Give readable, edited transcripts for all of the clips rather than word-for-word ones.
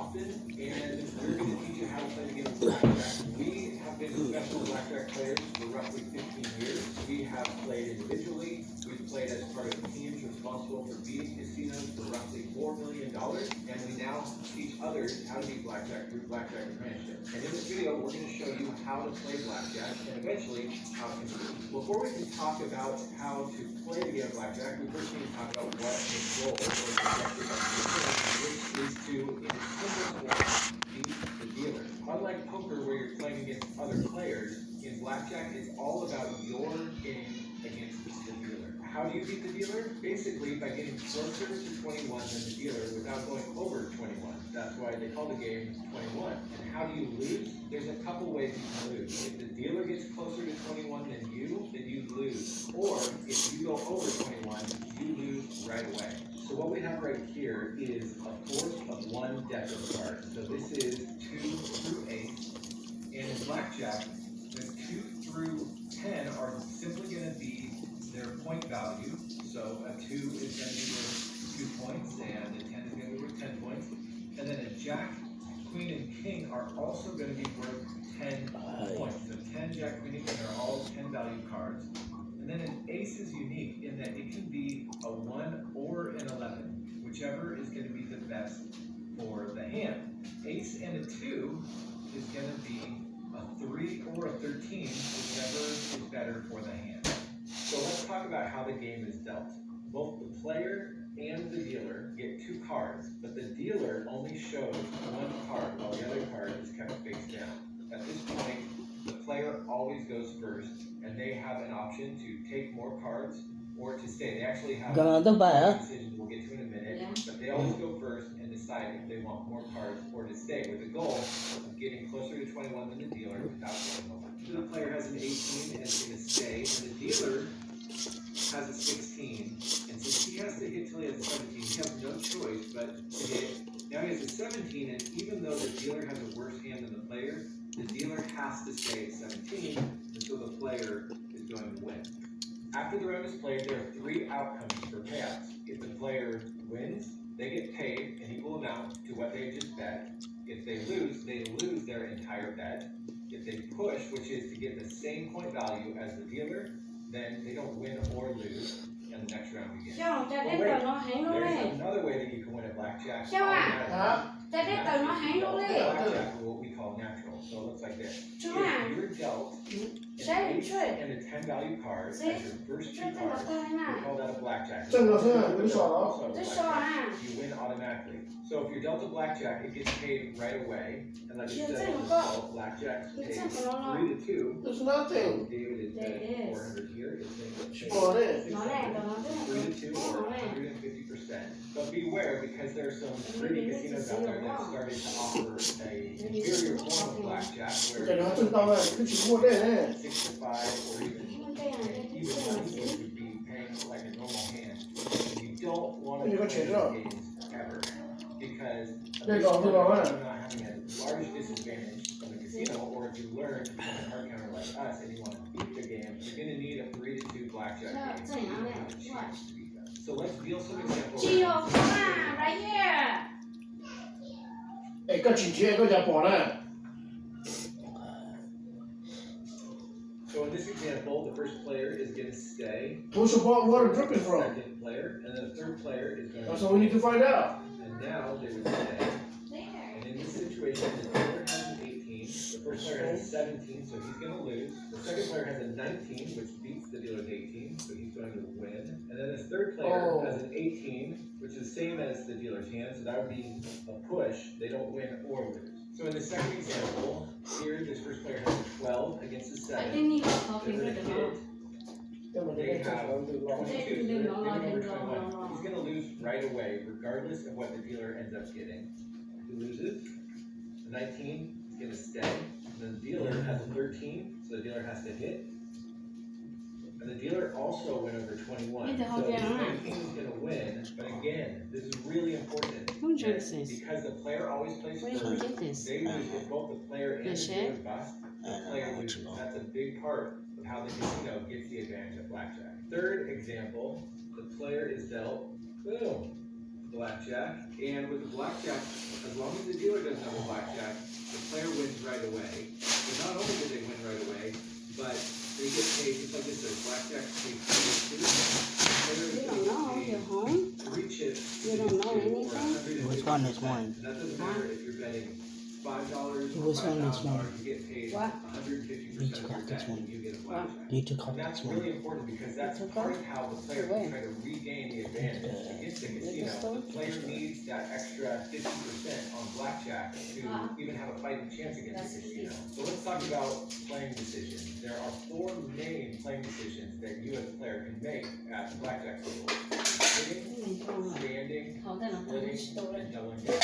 often, and we're going to teach you how to play the game of blackjack. We have been professional blackjack players for roughly 15 years. We have played individually. We've played as part of teams responsible for beating casinos for roughly $4 million, and we now teach others how to beat blackjack through Blackjack Apprenticeship. And in this video, we're going to show you how to play blackjack and eventually how to compete. Before we can talk about how to play the game of blackjack, we first need to talk about what the goal or objective of the game, which is to, in simple form, beat the dealer. Unlike poker, where you're playing against other players, in blackjack, it's all about your game against the dealer. How do you beat the dealer? Basically, by getting closer to 21 than the dealer without going over 21. That's why they call the game 21. And how do you lose? There's a couple ways you can lose. If the dealer gets closer to 21 than you lose. Or if you go over 21, you lose right away. So what we have right here is a fourth of one deck of cards. So this is 2 through 8. And in blackjack, the 2 through 10 are simply going to be their point value. So a 2 is going to be worth 2 points, and a 10 is going to be worth 10 points. And then a jack, queen, and king are also going to be worth 10 points. So 10 jack, queen, and king are all 10 value cards. And then an ace is unique in that it can be a 1 or an 11, whichever is going to be the best for the hand. Ace and a 2 is going to be a 3 or a 13, whichever is better for the hand. So let's talk about how the game is dealt. Both the player and the dealer get 2 cards, but the dealer only shows 1 card while the other card is kept face down. At this point, the player always goes first, and they have an option to take more cards or to stay. They actually have decisions we'll get to in a minute, but they always go first and decide if they want more cards or to stay, with the goal of getting closer to 21 than the dealer without going over. So the player has an 18 and is going to stay, and the dealer has a 16, and since he has to hit till he has a 17, he has no choice but to hit. Now he has a 17, and even though the dealer has a worse hand than the player, the dealer has to stay at 17 until the player is going to win. After the round is played, there are 3 outcomes for payouts. If the player wins, they get paid an equal amount to what they just bet. If they lose their entire bet. If they push, which is to get the same point value as the dealer, then they don't win or lose, and the next round begins. But wait, there's another way that you can win at blackjack. Blackjack is what we call natural. So it looks like this. If you're dealt an 8 and a 10 value card as your first 2 cards, we call that a blackjack. You win automatically. So if you're dealt a blackjack, it gets paid right away. And like I said, it's called blackjack paid 3 to 2. There's nothing. David is at 400 here. It's paid 3 to 2 or 150%. But beware, because there are some greedy casinos out there that started to offer a inferior form of blackjack where 6 to 5 or even money, which would be paying like a normal hand. You don't want to play these games ever, because you're not having a large disadvantage from the casino, or if you learn to become a hard counter like us and you want to beat the game, you're going to need a 3 to 2 blackjack game. You don't have a chance to beat them. So let's deal some examples. Right here. So in this example, the first player is going to stay. Where's the water dripping from? The second player, and then the third player is going to. That's what we need to find out. And now they would stay. And in this situation, the dealer has an 18. The first player has a 17, so he's going to lose. The second player has a 19, which beats the dealer's 18, so he's going to win. And then this third player has an 18, which is the same as the dealer's hand, so that would be a push. They don't win or lose. So in the second example, here this first player has a 12 against a 7. They have 22, so they're giving over 21. He's going to lose right away, regardless of what the dealer ends up getting. He loses. The 19 is going to stay. And then the dealer has a 13, so the dealer has to hit. And the dealer also went over 21. So this 19 is going to win. But again, this is really important. Because the player always plays first. They lose if both the player and the dealer bust. The player loses. That's a big part of how the casino gets the advantage of blackjack. Third example, the player is dealt, boom, blackjack, and with the blackjack, as long as the dealer doesn't have a blackjack, the player wins right away. But not only do they win right away, but they get paid, just like this says, blackjack pays You don't know, you're home. 3 chips. You don't know anything. It was fun this morning. And that doesn't matter if you're betting $5 It was or fun this morning. $5,000, you get paid What? 150% You of took your off this bet, one. and you get a blackjack. You took off And that's this one. really important because that's Took part off? of how the player Where? can try to regain the advantage against the casino. store? The player needs that extra 50% on blackjack to even have a fighting chance against That's the casino. easy. So let's talk about playing decisions. There are 4 main playing decisions that you as a player can make at the blackjack table. Sitting, standing, 好在哪？ splitting, 都了。 and doubling down.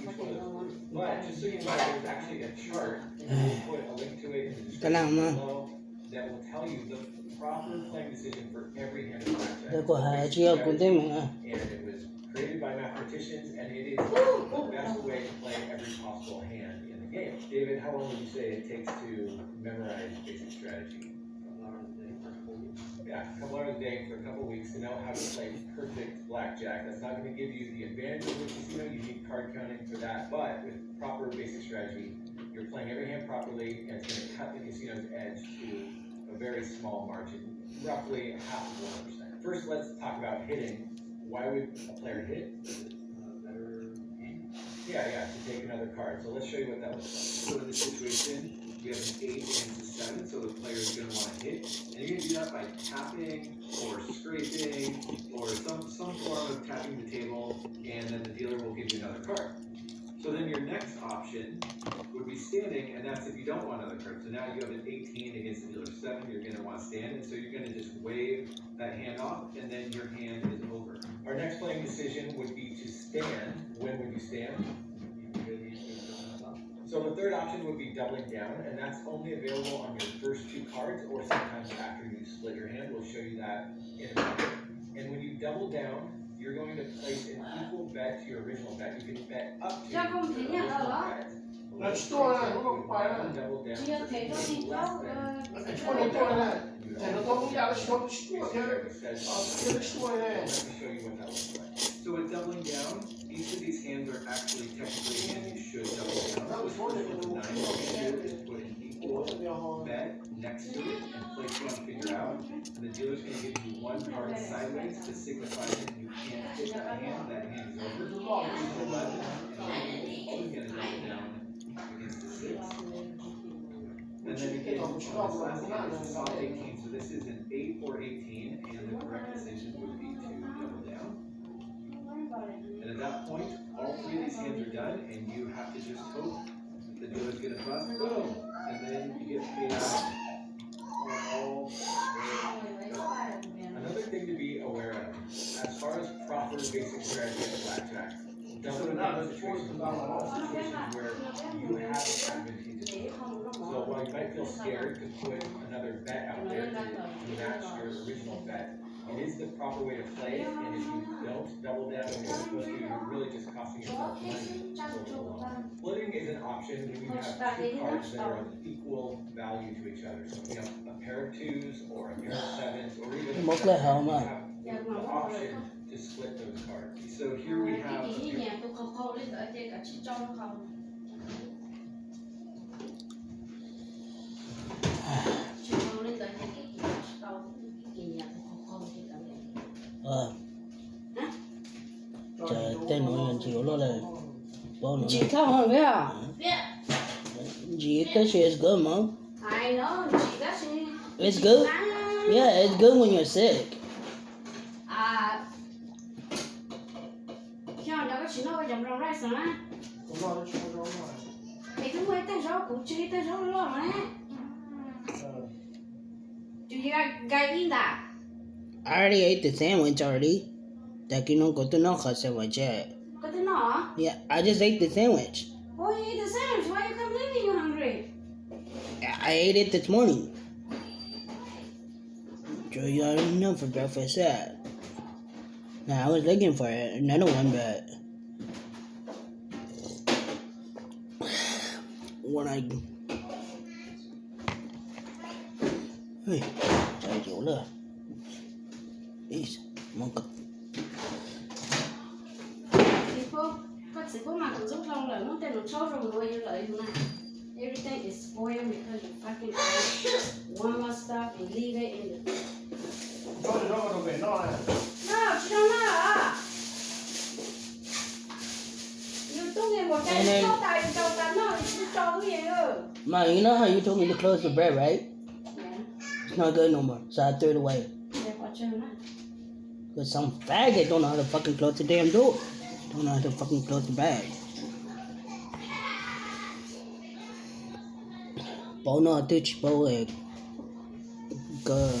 Each one of those. But just so you know, there's actually a chart, and we'll put a link to it in the description below, that will tell you the proper playing decision for every hand of blackjack. 这个还只要固定名啊。 And it was created by mathematicians, and it is the best way to play every possible hand in the game. David, how long would you say it takes to memorize basic strategy? Yeah, a couple hours a day for a couple weeks to know how to play perfect blackjack. That's not going to give you the advantage of the casino. You need card counting for that. But with proper basic strategy, you're playing every hand properly, and it's going to cut the casino's edge to a very small margin, roughly half of 1%. First, let's talk about hitting. Why would a player hit? Yeah, to take another card. So let's show you what that looks like. So in this situation, we have an 8 and a 7, so the player is going to want to hit. And you're going to do that by tapping or scraping or some form of tapping the table, and then the dealer will give you another card. So then your next option would be standing, and that's if you don't want another card. So now you have an 18 against the dealer's 7, you're going to want to stand, and so you're going to just wave that hand off, and then your hand is over. Our next playing decision would be to stand. When would you stand? So the third option would be doubling down, and that's only available on your first 2 cards, or sometimes after you split your hand. We'll show you that in a minute. And when you double down, you're going to place an equal bet to your original bet. You can bet up to your original bet. Let's store that. Double down Chỉ for thấy anything đâu thì less đâu. than It's when they doing that. you And know. the double down, it's double It store. says- Get it stored there. Let me show you what that looks like. So with doubling down, each of these hands are actually technically hands you should double down. That was one of With the the 9 you should put an equal bet next to it and place one figure out. And the dealer's going to give you 1 card sideways to signify that you can't hit that hand is over. Use 11, and then you're going to double down against the 6. And then again, on this last hand, this is solid 18, so this is an 8 or 18, and the correct decision would be to double down. And at that point, all 3 of these hands are done, and you have to just hope the dealer's gonna bust, boom, and then you get paid out on all 3. Another thing to be aware of, as far as proper basic strategy of blackjack, doubling down situations are all situations where you have an advantageous hand. So while you might feel scared to put another bet out there to match your original bet, it is the proper way to play it, and if you don't double down when you're supposed to, you're really just costing yourself money over the long. Splitting is an option when you have 2 cards that are of equal value to each other. So if you have a pair of 2s or a pair of 7s or even a Oklahoma. you have the option to split those cards. So here we have a few. Trời, tên nó nhận chịu luôn này. Bao nữa. Chỉ không hả biết à? G, that shit is good, Mom. I know, chỉ cái gì? It's good. Yeah, it's good when you're sick. À, khi nào nó có chuyện nó dòng rong rice hả? Cũng lo nó cho rồi. Thì cứ quay tay rau cũng chỉ tay rau lo mà. Do you got in that? I already ate the sandwich already. That you don't go to no sandwich yet. Có thế nào? Yeah, I just ate the sandwich. Oh, you eat the sandwich. Why you complaining you hungry? I ate it this morning. Joe, you already know for breakfast that. Now I was looking for it, another one, but when I hey, chạy chỗ lửa. Please, mong cực. cũng giúp không là nó tên nó trâu rồi rồi như vậy này. Everything is spoiled because you fucking add one more stuff and leave it in the. Cho thì nó đồ về nó này. No, she don't know. You took him một cái trâu tài trâu cắn nó thì trâu cái gì nữa. Ma, you know how you told me to close the bread, right? Yeah. It's not good no more, so I threw it away. Yeah, watch it now. Cause some faggot don't know how to fucking close the damn door. Don't know how to fucking close the bag. Bố nó thích bố ấy cơ.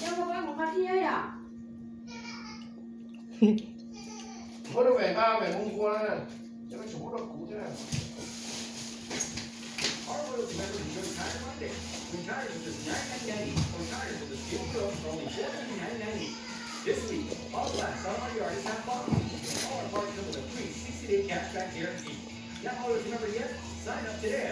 Cháu có bác một phát thi ấy à? Có đồ về ba về mông cua này. Cho nó chủ nó cũ thế này. Our loyalty members enjoy Tire Monday. When tires are just $9.99 or tires with a steel grill for only $14.99 each. This week, all glass on our yard is half off. All our parts come with a free 60-day cash back guarantee. Not loyalty member yet? Sign up today.